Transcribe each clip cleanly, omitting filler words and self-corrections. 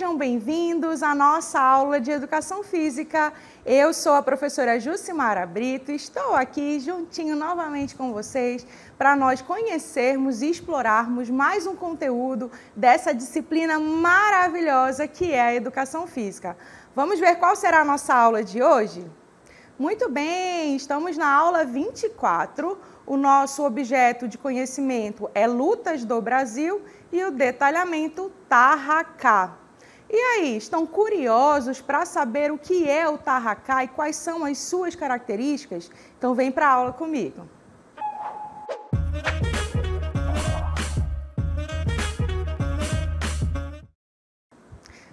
sejam bem-vindos à nossa aula de Educação Física. Eu sou a professora Jucimara Brito e estou aqui juntinho novamente com vocês para nós conhecermos e explorarmos mais um conteúdo dessa disciplina maravilhosa que é a Educação Física. Vamos ver qual será a nossa aula de hoje? Muito bem, estamos na aula 24. O nosso objeto de conhecimento é Lutas do Brasil e o detalhamento Tarracá. E aí, estão curiosos para saber o que é o Tarracá e quais são as suas características? Então vem para a aula comigo.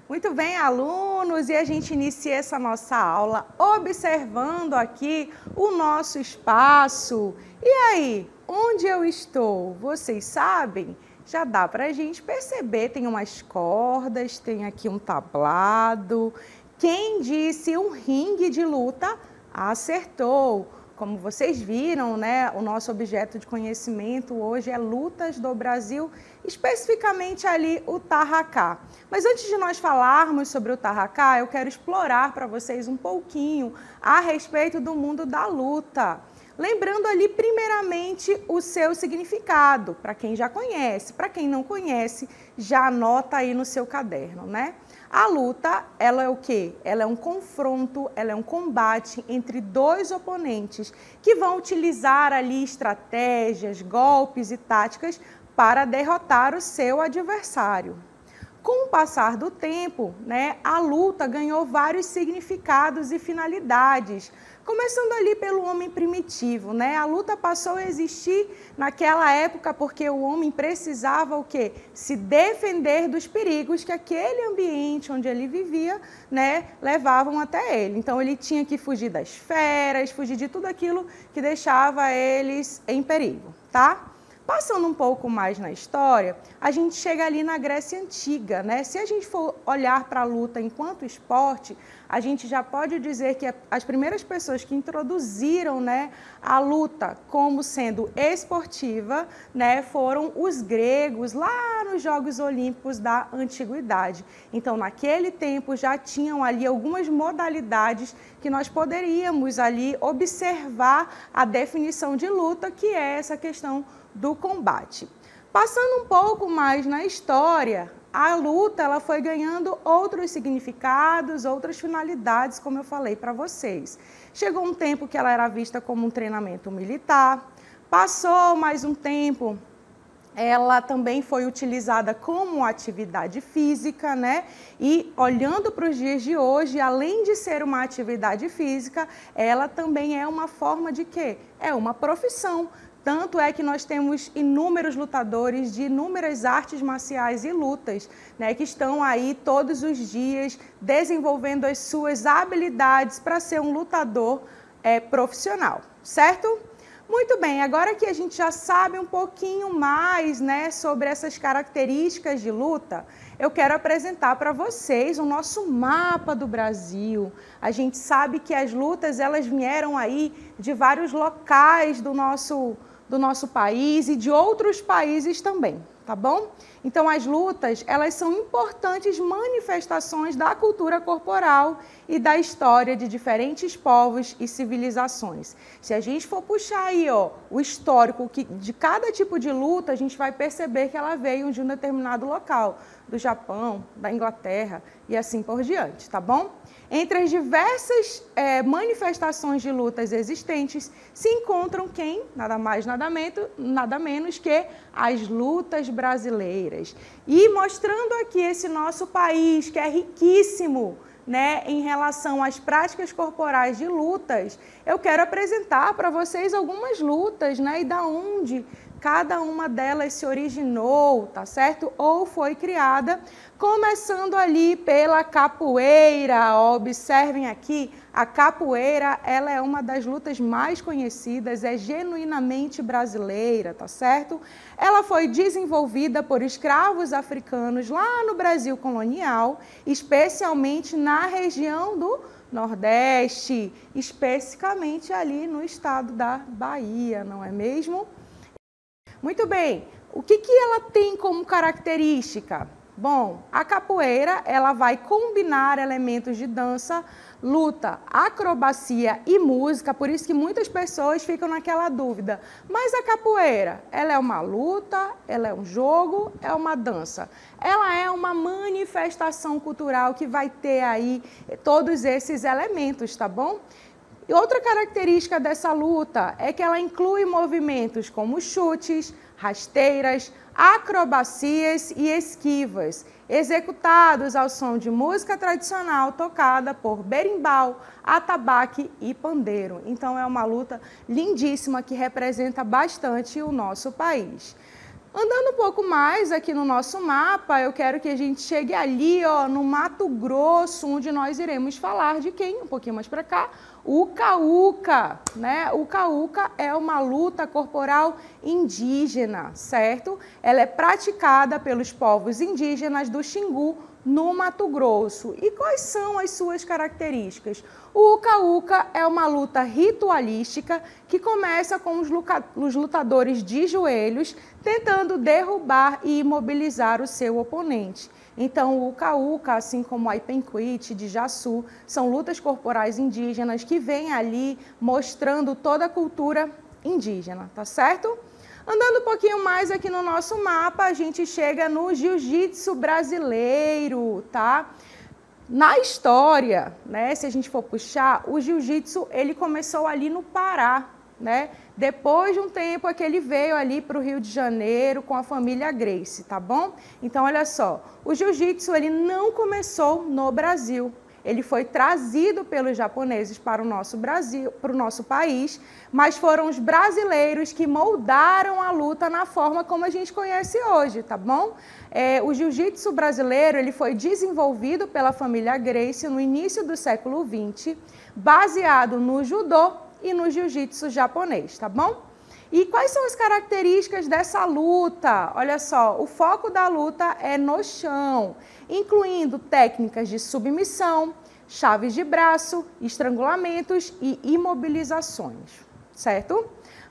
Muito bem, alunos, e a gente inicia essa nossa aula observando aqui o nosso espaço. E aí, onde eu estou? Vocês sabem? Já dá para a gente perceber, tem umas cordas, tem aqui um tablado. Quem disse um ringue de luta, acertou. Como vocês viram, né, o nosso objeto de conhecimento hoje é Lutas do Brasil, especificamente ali o Tarracá. Mas antes de nós falarmos sobre o Tarracá, eu quero explorar para vocês um pouquinho a respeito do mundo da luta. Lembrando ali, primeiramente, o seu significado, para quem já conhece. Para quem não conhece, já anota aí no seu caderno, né? A luta, ela é o quê? Ela é um confronto, ela é um combate entre dois oponentes que vão utilizar ali estratégias, golpes e táticas para derrotar o seu adversário. Com o passar do tempo, né, a luta ganhou vários significados e finalidades. Começando ali pelo homem primitivo, né? A luta passou a existir naquela época porque o homem precisava o quê? Se defender dos perigos que aquele ambiente onde ele vivia, né, levavam até ele. Então ele tinha que fugir das feras, fugir de tudo aquilo que deixava eles em perigo, tá? Passando um pouco mais na história, a gente chega ali na Grécia Antiga, né? Se a gente for olhar para a luta enquanto esporte, a gente já pode dizer que as primeiras pessoas que introduziram, né, a luta como sendo esportiva, né, foram os gregos lá nos Jogos Olímpicos da Antiguidade. Então, naquele tempo já tinham ali algumas modalidades que nós poderíamos ali observar a definição de luta, que é essa questão do combate. Passando um pouco mais na história, a luta ela foi ganhando outros significados, outras finalidades, como eu falei para vocês. Chegou um tempo que ela era vista como um treinamento militar, passou mais um tempo, ela também foi utilizada como atividade física, né? E olhando para os dias de hoje, além de ser uma atividade física, ela também é uma forma de quê? É uma profissão. Tanto é que nós temos inúmeros lutadores de inúmeras artes marciais e lutas, né, que estão aí todos os dias desenvolvendo as suas habilidades para ser um lutador profissional, certo? Muito bem, agora que a gente já sabe um pouquinho mais, né, sobre essas características de luta, eu quero apresentar para vocês o nosso mapa do Brasil. A gente sabe que as lutas elas vieram aí de vários locais do nosso país e de outros países também, tá bom? Então, as lutas, elas são importantes manifestações da cultura corporal e da história de diferentes povos e civilizações. Se a gente for puxar aí, ó, o histórico de cada tipo de luta, a gente vai perceber que ela veio de um determinado local, do Japão, da Inglaterra e assim por diante, tá bom? Entre as diversas manifestações de lutas existentes, se encontram quem? Nada mais, nada menos que as lutas brasileiras. E mostrando aqui esse nosso país, que é riquíssimo, né, em relação às práticas corporais de lutas, eu quero apresentar para vocês algumas lutas, né, e da onde cada uma delas se originou, tá certo? Ou foi criada, começando ali pela capoeira. Observem aqui, a capoeira, ela é uma das lutas mais conhecidas, é genuinamente brasileira, tá certo? Ela foi desenvolvida por escravos africanos lá no Brasil colonial, especialmente na região do Nordeste, especificamente ali no estado da Bahia, não é mesmo? Muito bem, o que ela tem como característica? Bom, a capoeira, ela vai combinar elementos de dança, luta, acrobacia e música, por isso que muitas pessoas ficam naquela dúvida. Mas a capoeira, ela é uma luta, ela é um jogo, é uma dança. Ela é uma manifestação cultural que vai ter aí todos esses elementos, tá bom? E outra característica dessa luta é que ela inclui movimentos como chutes, rasteiras, acrobacias e esquivas, executados ao som de música tradicional tocada por berimbau, atabaque e pandeiro. Então é uma luta lindíssima que representa bastante o nosso país. Andando um pouco mais aqui no nosso mapa, eu quero que a gente chegue ali, ó, no Mato Grosso, onde nós iremos falar de quem? Um pouquinho mais para cá, o Cauca, né? O Cauca é uma luta corporal indígena, certo? Ela é praticada pelos povos indígenas do Xingu, no Mato Grosso. E quais são as suas características? O Uca-Uca é uma luta ritualística que começa com os lutadores de joelhos tentando derrubar e imobilizar o seu oponente. Então, o Uca-Uca, assim como a Ipenquite de Jaçu, são lutas corporais indígenas que vêm ali mostrando toda a cultura indígena, tá certo? Andando um pouquinho mais aqui no nosso mapa, a gente chega no jiu-jitsu brasileiro, tá? Na história, né, se a gente for puxar, o jiu-jitsu ele começou ali no Pará, né? Depois de um tempo é que ele veio ali para o Rio de Janeiro com a família Gracie, tá bom? Então, olha só, o jiu-jitsu ele não começou no Brasil. Ele foi trazido pelos japoneses para o nosso Brasil, para o nosso país, mas foram os brasileiros que moldaram a luta na forma como a gente conhece hoje, tá bom? O jiu-jitsu brasileiro ele foi desenvolvido pela família Gracie no início do século XX, baseado no judô e no jiu-jitsu japonês, tá bom? E quais são as características dessa luta? Olha só, o foco da luta é no chão, incluindo técnicas de submissão, chaves de braço, estrangulamentos e imobilizações, certo?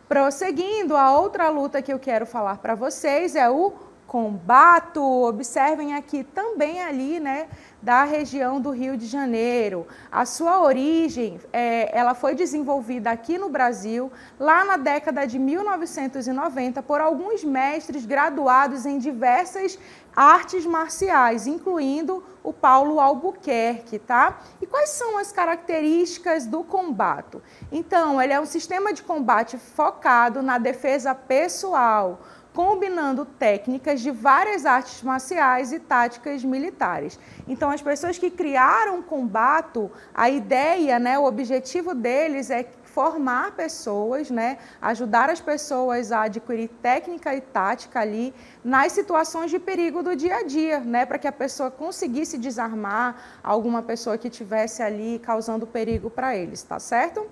Prosseguindo, a outra luta que eu quero falar para vocês é o combato. Observem aqui também ali, né, da região do Rio de Janeiro. A sua origem, ela foi desenvolvida aqui no Brasil, lá na década de 1990, por alguns mestres graduados em diversas artes marciais, incluindo o Paulo Albuquerque, tá? E quais são as características do combate? Então, ele é um sistema de combate focado na defesa pessoal, combinando técnicas de várias artes marciais e táticas militares. Então, as pessoas que criaram o combate, a ideia, né, o objetivo deles é formar pessoas, né, ajudar as pessoas a adquirir técnica e tática ali nas situações de perigo do dia a dia, né, para que a pessoa conseguisse desarmar alguma pessoa que estivesse ali causando perigo para eles, tá certo?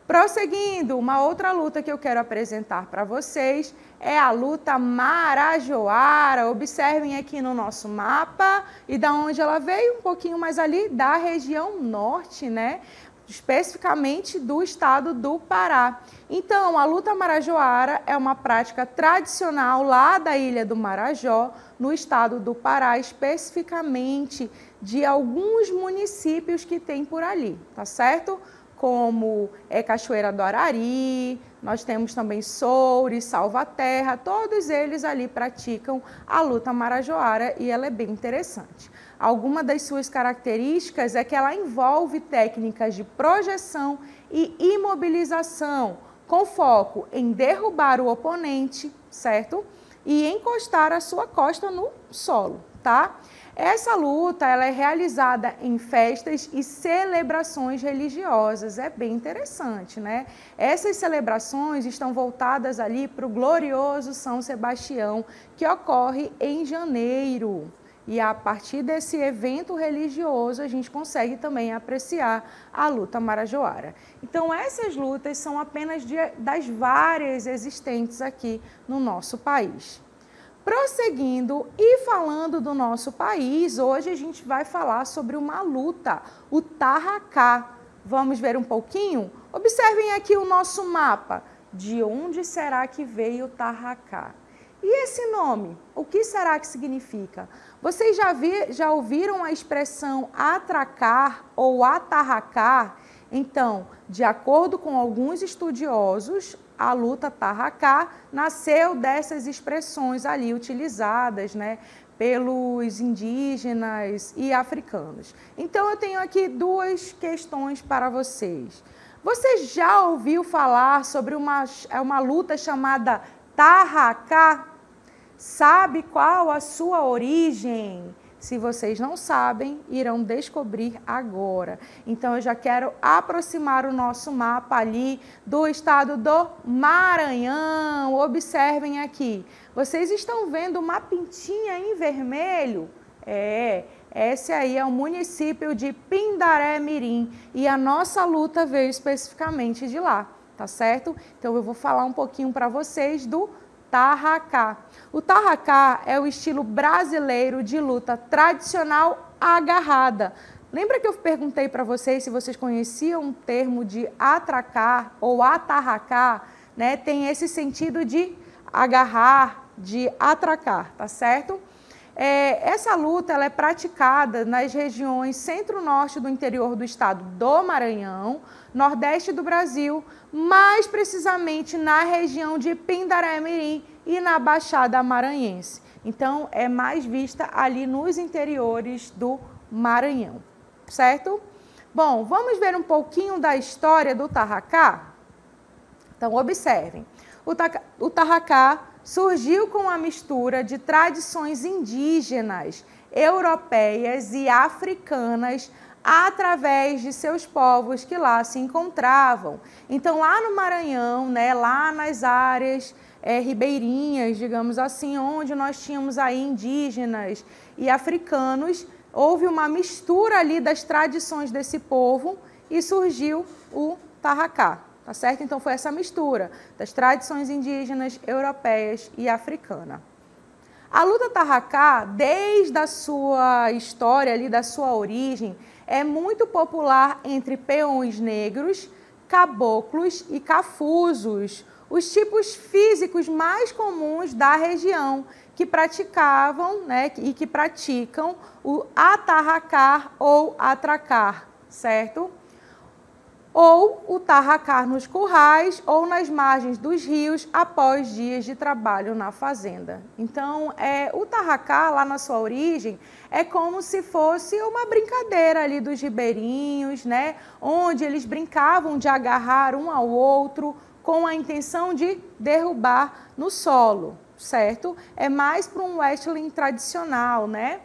Prosseguindo, uma outra luta que eu quero apresentar para vocês é a luta Marajoara. Observem aqui no nosso mapa e da onde ela veio, um pouquinho mais ali da região norte, né? Especificamente do estado do Pará. Então, a luta Marajoara é uma prática tradicional lá da ilha do Marajó, no estado do Pará, especificamente de alguns municípios que tem por ali, tá certo? Como Cachoeira do Arari, nós temos também Soure, Salvaterra, todos eles ali praticam a luta Marajoara e ela é bem interessante. Alguma das suas características é que ela envolve técnicas de projeção e imobilização, com foco em derrubar o oponente, certo? E encostar a sua costa no solo, tá? Essa luta ela é realizada em festas e celebrações religiosas, é bem interessante, né? Essas celebrações estão voltadas ali para o glorioso São Sebastião, que ocorre em janeiro. E a partir desse evento religioso, a gente consegue também apreciar a luta Marajoara. Então, essas lutas são apenas das várias existentes aqui no nosso país. Prosseguindo e falando do nosso país, hoje a gente vai falar sobre uma luta, o Tarracá. Vamos ver um pouquinho? Observem aqui o nosso mapa. De onde será que veio o Tarracá? E esse nome, o que será que significa? Vocês já ouviram a expressão atracar ou atarracar? Então, de acordo com alguns estudiosos, a luta tarracá nasceu dessas expressões ali utilizadas, né, pelos indígenas e africanos. Então, eu tenho aqui duas questões para vocês. Você já ouviu falar sobre uma luta chamada tarracá? Sabe qual a sua origem? Se vocês não sabem, irão descobrir agora. Então, eu já quero aproximar o nosso mapa ali do estado do Maranhão. Observem aqui. Vocês estão vendo uma pintinha em vermelho? Esse aí é o município de Pindaré-Mirim. E a nossa luta veio especificamente de lá, tá certo? Então, eu vou falar um pouquinho para vocês do tarracá. O tarracá é o estilo brasileiro de luta tradicional agarrada. Lembra que eu perguntei para vocês se vocês conheciam o termo de atracar ou atarracar, né? Tem esse sentido de agarrar, de atracar, tá certo? Essa luta ela é praticada nas regiões centro-norte do interior do estado do Maranhão, nordeste do Brasil, mais precisamente na região de Pindaré-Mirim e na Baixada Maranhense. Então, é mais vista ali nos interiores do Maranhão, certo? Bom, vamos ver um pouquinho da história do tarracá? Então, observem. O tarracá surgiu com a mistura de tradições indígenas, europeias e africanas através de seus povos que lá se encontravam. Então, lá no Maranhão, né, lá nas áreas ribeirinhas, digamos assim, onde nós tínhamos aí indígenas e africanos, houve uma mistura ali das tradições desse povo e surgiu o tarracá. Tá certo? Então, foi essa mistura das tradições indígenas, europeias e africana. A luta tarracá, desde a sua história, ali, da sua origem, é muito popular entre peões negros, caboclos e cafusos, os tipos físicos mais comuns da região, que praticavam, né, e que praticam o atarracar ou atracar, certo? Ou o tarracar nos currais ou nas margens dos rios após dias de trabalho na fazenda. Então, o tarracá, lá na sua origem, é como se fosse uma brincadeira ali dos ribeirinhos, né? Onde eles brincavam de agarrar um ao outro com a intenção de derrubar no solo, certo? É mais para um wrestling tradicional, né?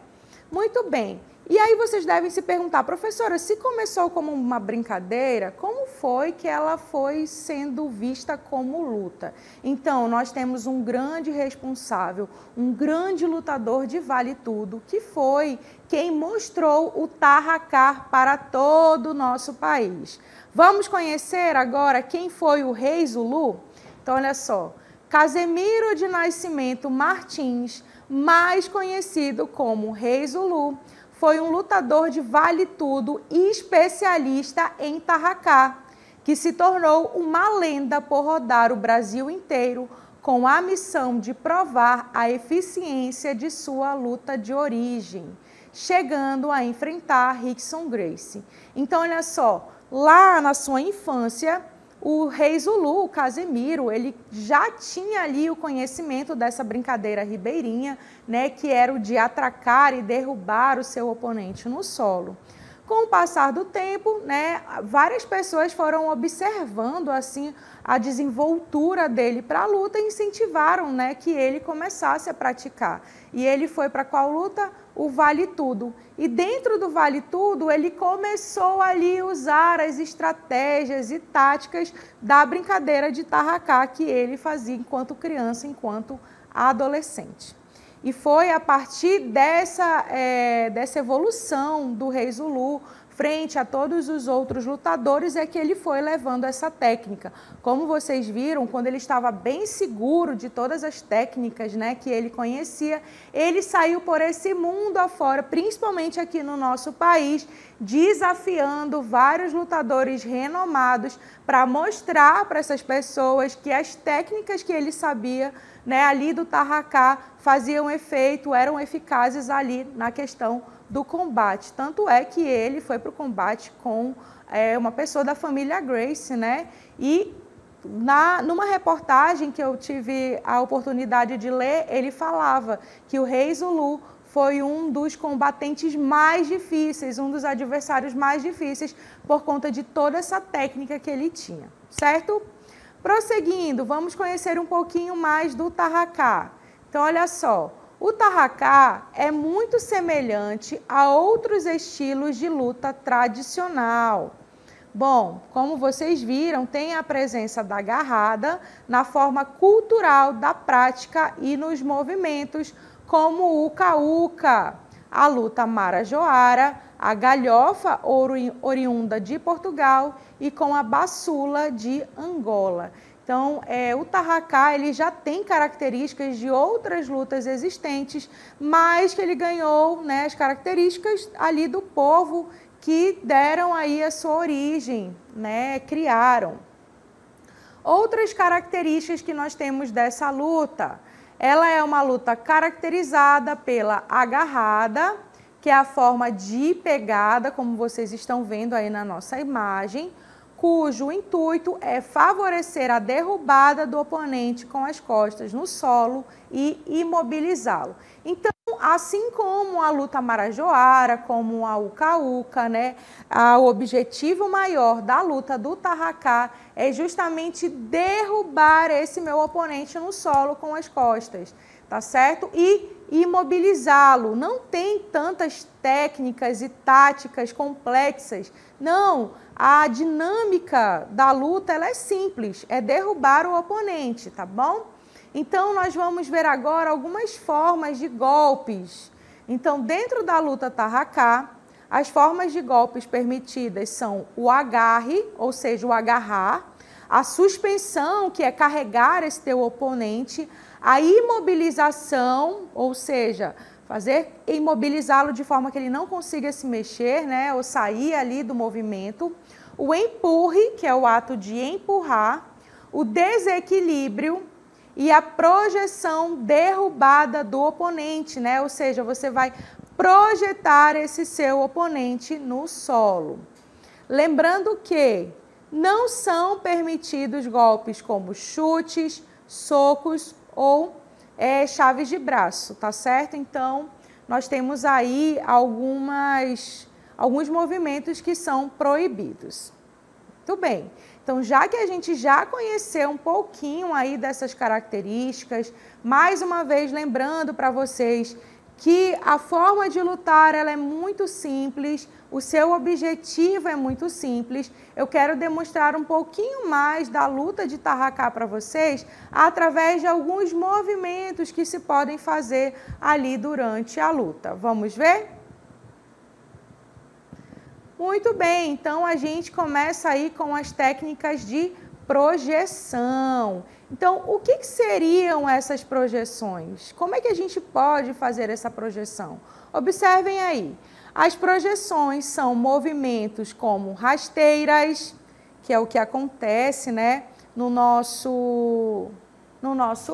Muito bem. E aí vocês devem se perguntar, professora, se começou como uma brincadeira, como foi que ela foi sendo vista como luta? Então, nós temos um grande responsável, um grande lutador de vale tudo, que foi quem mostrou o tarracá para todo o nosso país. Vamos conhecer agora quem foi o Rei Zulu? Então, olha só, Casemiro de Nascimento Martins, mais conhecido como Rei Zulu, foi um lutador de vale tudo e especialista em tarracá, que se tornou uma lenda por rodar o Brasil inteiro com a missão de provar a eficiência de sua luta de origem, chegando a enfrentar Rickson Gracie. Então, olha só, lá na sua infância, o Rei Zulu, o Casemiro, ele já tinha ali o conhecimento dessa brincadeira ribeirinha, né, que era o de atracar e derrubar o seu oponente no solo. Com o passar do tempo, né, várias pessoas foram observando assim a desenvoltura dele para a luta e incentivaram, né, que ele começasse a praticar. E ele foi para qual luta? O Vale Tudo. E dentro do Vale Tudo, ele começou ali a usar as estratégias e táticas da brincadeira de tarracá que ele fazia enquanto criança, enquanto adolescente. E foi a partir dessa evolução do Rei Zulu, frente a todos os outros lutadores, é que ele foi levando essa técnica. Como vocês viram, quando ele estava bem seguro de todas as técnicas, né, que ele conhecia, ele saiu por esse mundo afora, principalmente aqui no nosso país, desafiando vários lutadores renomados para mostrar para essas pessoas que as técnicas que ele sabia, né, ali do Tarraca faziam efeito, eram eficazes ali na questão do combate. Tanto é que ele foi para o combate com uma pessoa da família Gracie, né? E numa reportagem que eu tive a oportunidade de ler, ele falava que o Rei Zulu foi um dos combatentes mais difíceis, um dos adversários mais difíceis, por conta de toda essa técnica que ele tinha, certo? Prosseguindo, vamos conhecer um pouquinho mais do Tarraca. Então, olha só. O Tarraca é muito semelhante a outros estilos de luta tradicional. Bom, como vocês viram, tem a presença da agarrada na forma cultural da prática e nos movimentos, como o uca-uca, a luta marajoara, a galhofa oriunda de Portugal e com a baçula de Angola. Então, o Tarraca ele já tem características de outras lutas existentes, mas que ele ganhou, né, as características ali do povo que deram aí a sua origem, né, criaram. Outras características que nós temos dessa luta, ela é uma luta caracterizada pela agarrada, que é a forma de pegada, como vocês estão vendo aí na nossa imagem, cujo intuito é favorecer a derrubada do oponente com as costas no solo e imobilizá-lo. Então, assim como a luta marajoara, como a uca-uca, né, o objetivo maior da luta do Tarraca é justamente derrubar esse meu oponente no solo com as costas, tá certo? E imobilizá-lo. Não tem tantas técnicas e táticas complexas, não. A dinâmica da luta ela é simples, é derrubar o oponente, tá bom? Então, nós vamos ver agora algumas formas de golpes. Então, dentro da luta Tarraca, as formas de golpes permitidas são o agarre, ou seja, o agarrar, a suspensão, que é carregar esse teu oponente, a imobilização, ou seja, imobilizá-lo de forma que ele não consiga se mexer, né, ou sair ali do movimento, o empurre, que é o ato de empurrar, o desequilíbrio e a projeção derrubada do oponente, né, ou seja, você vai projetar esse seu oponente no solo. Lembrando que não são permitidos golpes como chutes, socos ou chaves de braço, tá certo? Então, nós temos aí alguns movimentos que são proibidos. Muito bem. Então, já que a gente já conheceu um pouquinho aí dessas características, mais uma vez lembrando para vocês que a forma de lutar ela é muito simples, o seu objetivo é muito simples. Eu quero demonstrar um pouquinho mais da luta de Tarraca para vocês através de alguns movimentos que se podem fazer ali durante a luta. Vamos ver? Muito bem, então a gente começa aí com as técnicas de projeção. Então, o que seriam essas projeções? Como é que a gente pode fazer essa projeção? Observem aí. As projeções são movimentos como rasteiras, que é o que acontece, né, no nosso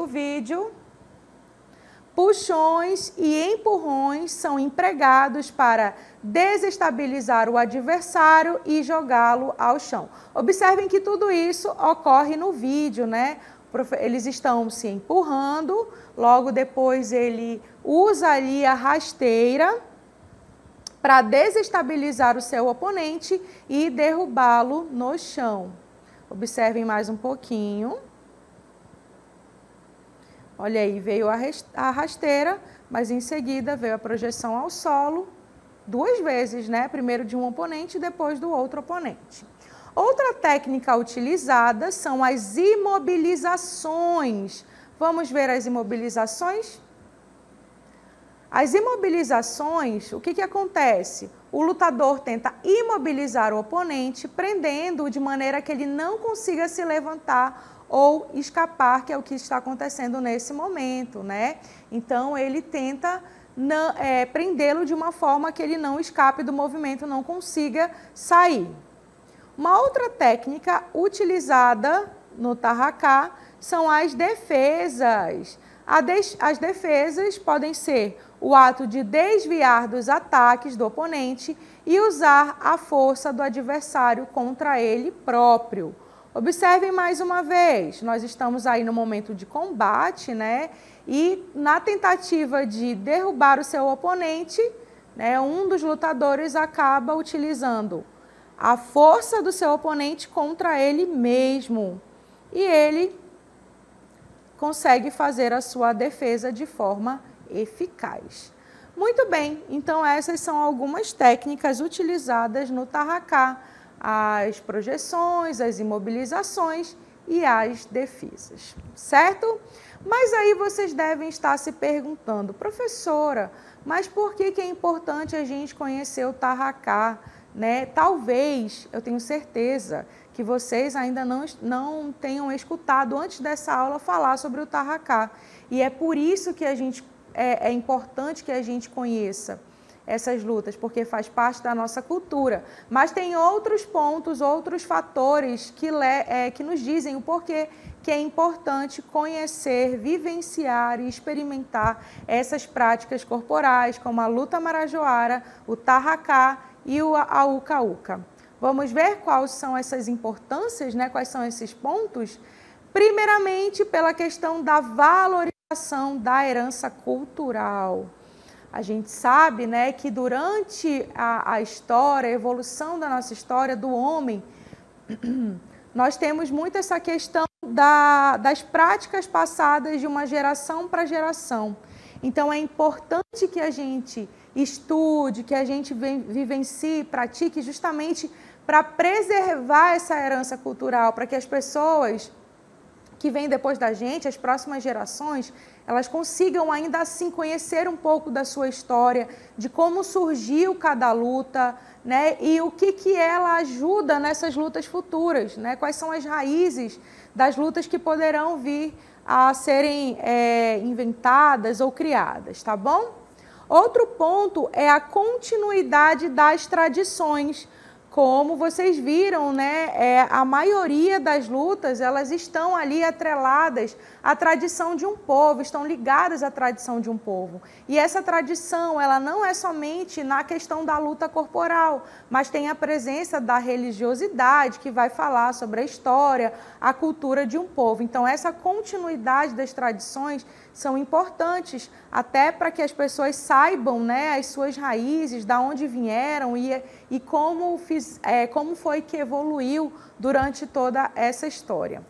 vídeo. Puxões e empurrões são empregados para desestabilizar o adversário e jogá-lo ao chão. Observem que tudo isso ocorre no vídeo, né? Eles estão se empurrando, logo depois ele usa ali a rasteira para desestabilizar o seu oponente e derrubá-lo no chão. Observem mais um pouquinho. Olha aí, veio a rasteira, mas em seguida veio a projeção ao solo, duas vezes, né? Primeiro de um oponente e depois do outro oponente. Outra técnica utilizada são as imobilizações. Vamos ver as imobilizações? As imobilizações, o que acontece? o lutador tenta imobilizar o oponente, prendendo-o de maneira que ele não consiga se levantar ou escapar, que é o que está acontecendo nesse momento, né? Então, ele tenta prendê-lo de uma forma que ele não escape do movimento, não consiga sair. Uma outra técnica utilizada no tarracá são as defesas. As defesas podem ser o ato de desviar dos ataques do oponente e usar a força do adversário contra ele próprio. Observem mais uma vez, nós estamos aí no momento de combate, né? E na tentativa de derrubar o seu oponente, né, um dos lutadores acaba utilizando a força do seu oponente contra ele mesmo. E ele consegue fazer a sua defesa de forma eficaz. Muito bem, então essas são algumas técnicas utilizadas no tarracá: as projeções, as imobilizações e as defesas, certo? Mas aí vocês devem estar se perguntando, professora, mas por que é importante a gente conhecer o tarracá, né? Talvez, eu tenho certeza, que vocês ainda não tenham escutado antes dessa aula falar sobre o tarracá. E é por isso que é importante que a gente conheça essas lutas, porque faz parte da nossa cultura. Mas tem outros pontos, outros fatores que nos dizem o porquê que é importante conhecer, vivenciar e experimentar essas práticas corporais, como a luta marajoara, o tarracá e a uca-uca. Vamos ver quais são essas importâncias, né? Quais são esses pontos? Primeiramente, pela questão da valorização da herança cultural. A gente sabe, né, que durante a história, a evolução da nossa história, do homem, nós temos muito essa questão das práticas passadas de uma geração para geração. Então, é importante que a gente estude, que a gente vivencie, pratique, justamente para preservar essa herança cultural, para que as pessoas que vêm depois da gente, as próximas gerações, elas consigam ainda assim conhecer um pouco da sua história, de como surgiu cada luta, né? E o que ela ajuda nessas lutas futuras, né? Quais são as raízes das lutas que poderão vir a serem inventadas ou criadas, tá bom? Outro ponto é a continuidade das tradições. Como vocês viram, né, a maioria das lutas, elas estão ali atreladas à tradição de um povo, estão ligadas à tradição de um povo. E essa tradição, ela não é somente na questão da luta corporal, mas tem a presença da religiosidade, que vai falar sobre a história, a cultura de um povo. Então, essa continuidade das tradições são importantes, até para que as pessoas saibam, né, as suas raízes, de onde vieram e como foi que evoluiu durante toda essa história.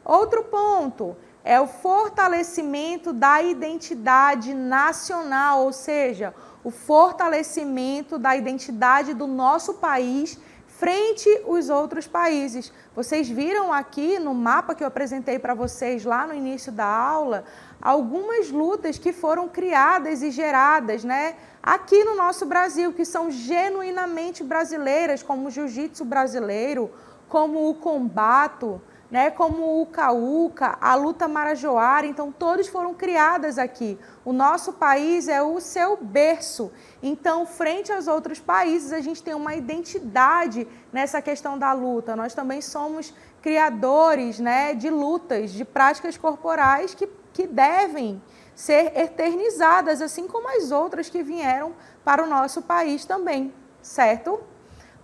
Outro ponto é o fortalecimento da identidade nacional, ou seja, o fortalecimento da identidade do nosso país frente aos outros países. Vocês viram aqui no mapa que eu apresentei para vocês lá no início da aula, algumas lutas que foram criadas e geradas, né, aqui no nosso Brasil, que são genuinamente brasileiras, como o jiu-jitsu brasileiro, como o combato, né, como o uca-uca, a luta marajoara. Então, todos foram criadas aqui. O nosso país é o seu berço. Então, frente aos outros países, a gente tem uma identidade nessa questão da luta. Nós também somos criadores, né, de lutas, de práticas corporais que devem ser eternizadas, assim como as outras que vieram para o nosso país também, certo?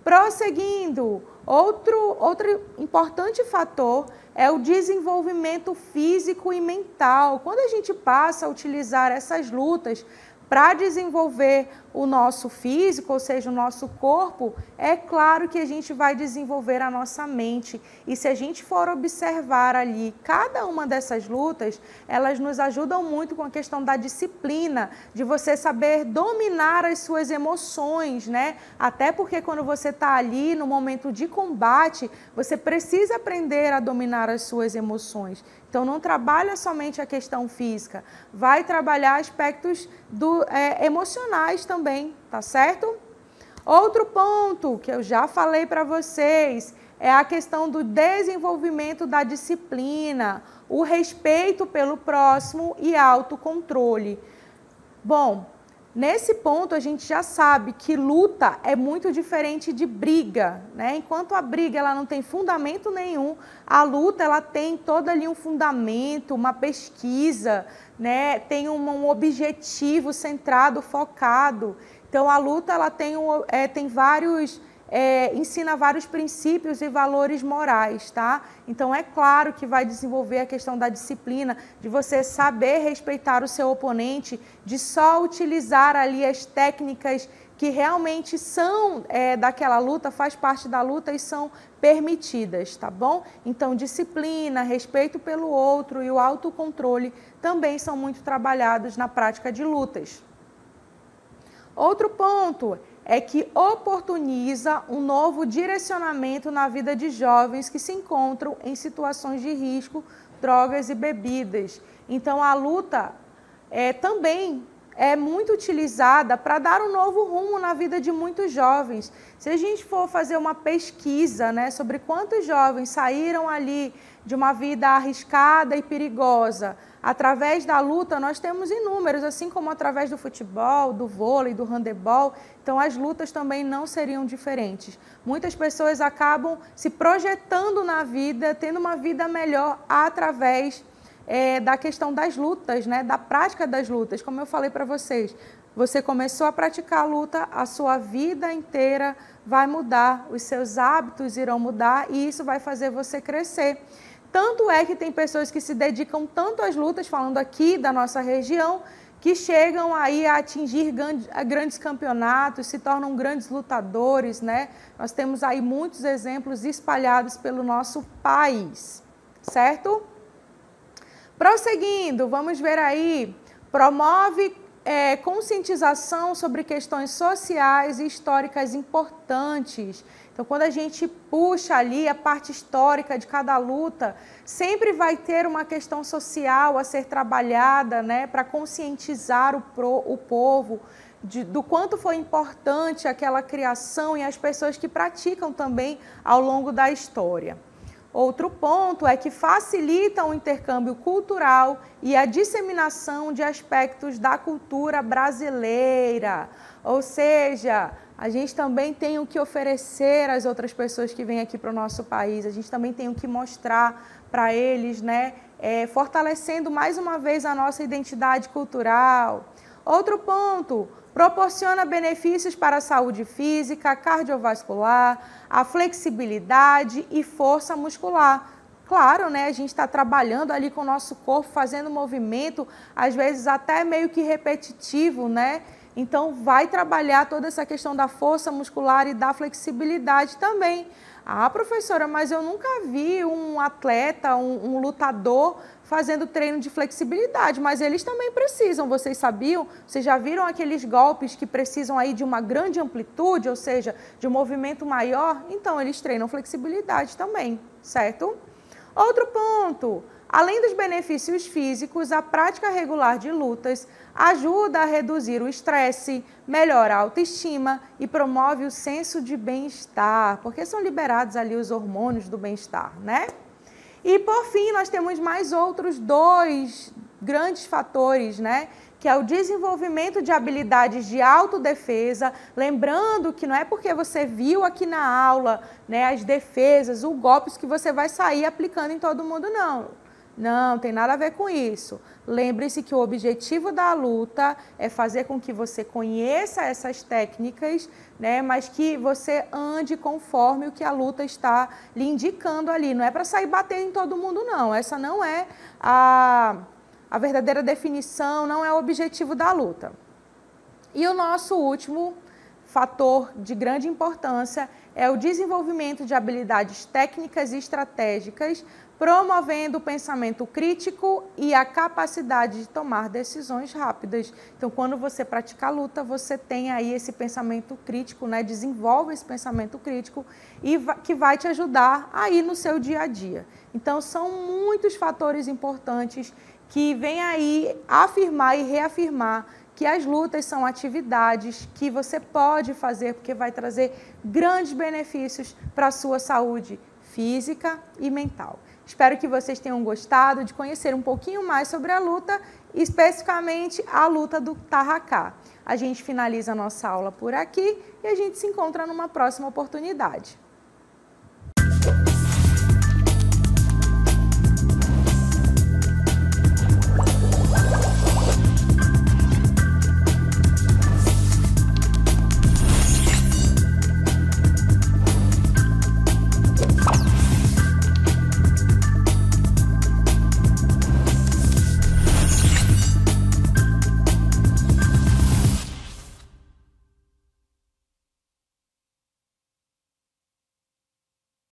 Prosseguindo, outro importante fator é o desenvolvimento físico e mental. Quando a gente passa a utilizar essas lutas para desenvolver o nosso físico, ou seja, o nosso corpo, é claro que a gente vai desenvolver a nossa mente. E se a gente for observar ali cada uma dessas lutas, elas nos ajudam muito com a questão da disciplina, de você saber dominar as suas emoções, né? Até porque quando você está ali no momento de combate, você precisa aprender a dominar as suas emoções. Então, não trabalha somente a questão física, vai trabalhar aspectos emocionais também, tá certo? Outro ponto que eu já falei para vocês é a questão do desenvolvimento da disciplina, o respeito pelo próximo e autocontrole. Bom, nesse ponto a gente já sabe que luta é muito diferente de briga, né? Enquanto a briga ela não tem fundamento nenhum, a luta ela tem todo ali um fundamento, uma pesquisa, né? Tem um objetivo centrado, focado. Então a luta ela tem vários ensina vários princípios e valores morais, tá? Então é claro que vai desenvolver a questão da disciplina, de você saber respeitar o seu oponente, de só utilizar ali as técnicas que realmente são daquela luta, faz parte da luta e são permitidas, tá bom? Então disciplina, respeito pelo outro e o autocontrole também são muito trabalhados na prática de lutas. Outro ponto é que oportuniza um novo direcionamento na vida de jovens que se encontram em situações de risco, drogas e bebidas. Então, a luta também é muito utilizada para dar um novo rumo na vida de muitos jovens. Se a gente for fazer uma pesquisa, né, sobre quantos jovens saíram ali de uma vida arriscada e perigosa, através da luta nós temos inúmeros, assim como através do futebol, do vôlei, do handebol. Então as lutas também não seriam diferentes. Muitas pessoas acabam se projetando na vida, tendo uma vida melhor através da questão das lutas, né? Da prática das lutas. Como eu falei para vocês, você começou a praticar a luta, a sua vida inteira vai mudar, os seus hábitos irão mudar e isso vai fazer você crescer. Tanto é que tem pessoas que se dedicam tanto às lutas, falando aqui da nossa região, que chegam aí a atingir grandes campeonatos, se tornam grandes lutadores, né? Nós temos aí muitos exemplos espalhados pelo nosso país, certo? Prosseguindo, vamos ver aí, promove conscientização sobre questões sociais e históricas importantes. Então, quando a gente puxa ali a parte histórica de cada luta, sempre vai ter uma questão social a ser trabalhada, né, para conscientizar o povo do quanto foi importante aquela criação e as pessoas que praticam também ao longo da história. Outro ponto é que facilita o intercâmbio cultural e a disseminação de aspectos da cultura brasileira. Ou seja, a gente também tem o que oferecer às outras pessoas que vêm aqui para o nosso país, a gente também tem o que mostrar para eles, né? Fortalecendo mais uma vez a nossa identidade cultural. Outro ponto, proporciona benefícios para a saúde física, cardiovascular, a flexibilidade e força muscular. Claro, né, a gente está trabalhando ali com o nosso corpo, fazendo movimento, às vezes até meio que repetitivo, né? Então, vai trabalhar toda essa questão da força muscular e da flexibilidade também. Ah, professora, mas eu nunca vi um atleta, um lutador fazendo treino de flexibilidade, mas eles também precisam, vocês sabiam? Vocês já viram aqueles golpes que precisam aí de uma grande amplitude, ou seja, de um movimento maior? Então, eles treinam flexibilidade também, certo? Outro ponto, além dos benefícios físicos, a prática regular de lutas ajuda a reduzir o estresse, melhora a autoestima e promove o senso de bem-estar, porque são liberados ali os hormônios do bem-estar, né? E, por fim, nós temos mais outros dois grandes fatores, né? Que é o desenvolvimento de habilidades de autodefesa, lembrando que não é porque você viu aqui na aula, né, as defesas, os golpes que você vai sair aplicando em todo mundo, não. Não, tem nada a ver com isso. Lembre-se que o objetivo da luta é fazer com que você conheça essas técnicas, né, mas que você ande conforme o que a luta está lhe indicando ali. Não é para sair batendo em todo mundo, não. Essa não é a verdadeira definição, não é o objetivo da luta. E o nosso último fator de grande importância é o desenvolvimento de habilidades técnicas e estratégicas, promovendo o pensamento crítico e a capacidade de tomar decisões rápidas. Então, quando você pratica a luta, você tem aí esse pensamento crítico, né? Desenvolve esse pensamento crítico e que vai te ajudar aí no seu dia a dia. Então, são muitos fatores importantes que vêm aí afirmar e reafirmar que as lutas são atividades que você pode fazer porque vai trazer grandes benefícios para a sua saúde física e mental. Espero que vocês tenham gostado de conhecer um pouquinho mais sobre a luta, especificamente a luta do tarracá. A gente finaliza a nossa aula por aqui e a gente se encontra numa próxima oportunidade.